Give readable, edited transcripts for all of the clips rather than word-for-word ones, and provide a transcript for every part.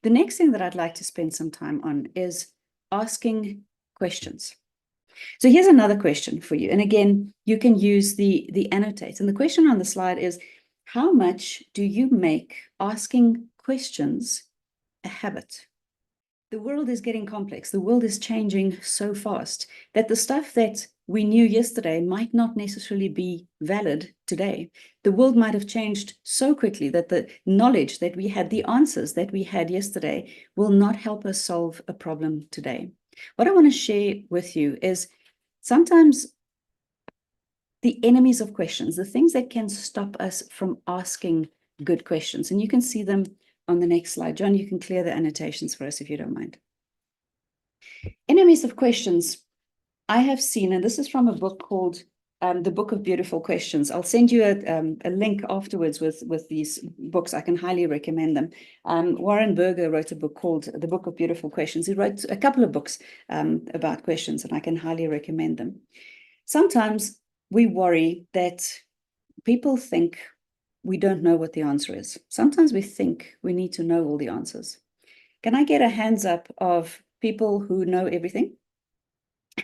The next thing that I'd like to spend some time on is asking questions. So here's another question for you. And again, you can use the annotate. And the question on the slide is, how much do you make asking questions a habit? The world is getting complex. The world is changing so fast that the stuff that we knew yesterday might not necessarily be valid today. The world might have changed so quickly that the knowledge that we had, the answers that we had yesterday, will not help us solve a problem today. What I want to share with you is sometimes the enemies of questions, the things that can stop us from asking good questions. And you can see them on the next slide. John, you can clear the annotations for us if you don't mind. Enemies of questions, I have seen, and this is from a book called The Book of Beautiful Questions. I'll send you a link afterwards with these books. I can highly recommend them. Warren Berger wrote a book called The Book of Beautiful Questions. He wrote a couple of books about questions, and I can highly recommend them. Sometimes we worry that people think we don't know what the answer is. Sometimes we think we need to know all the answers. Can I get a hands up of people who know everything?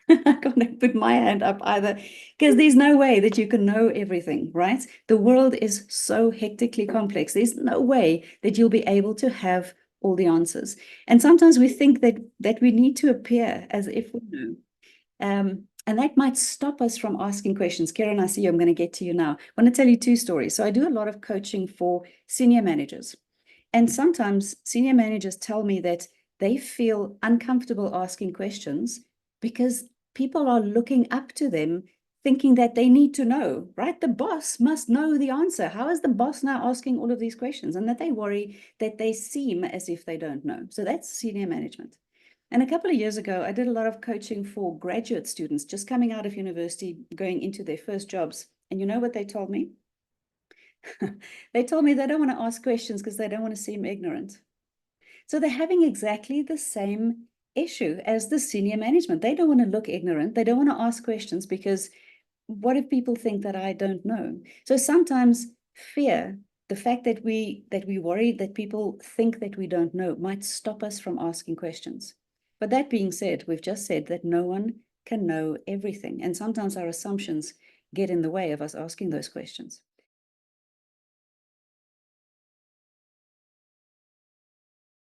I can't put my hand up either, because there's no way that you can know everything, right? The world is so hectically complex. There's no way that you'll be able to have all the answers. And sometimes we think that we need to appear as if we know. And that might stop us from asking questions. Karen, I see you. I'm going to get to you now. I want to tell you two stories. So I do a lot of coaching for senior managers. And sometimes senior managers tell me that they feel uncomfortable asking questions because people are looking up to them thinking that they need to know, right? The boss must know the answer. How is the boss now asking all of these questions? And that they worry that they seem as if they don't know. So that's senior management. And a couple of years ago, I did a lot of coaching for graduate students just coming out of university, going into their first jobs. And you know what they told me? They told me they don't want to ask questions because they don't want to seem ignorant. So they're having exactly the same issue as the senior management. They don't want to look ignorant. They don't want to ask questions because what if people think that I don't know? So sometimes fear, the fact that we worry that people think that we don't know, might stop us from asking questions. But that being said, we've just said that no one can know everything. And sometimes our assumptions get in the way of us asking those questions.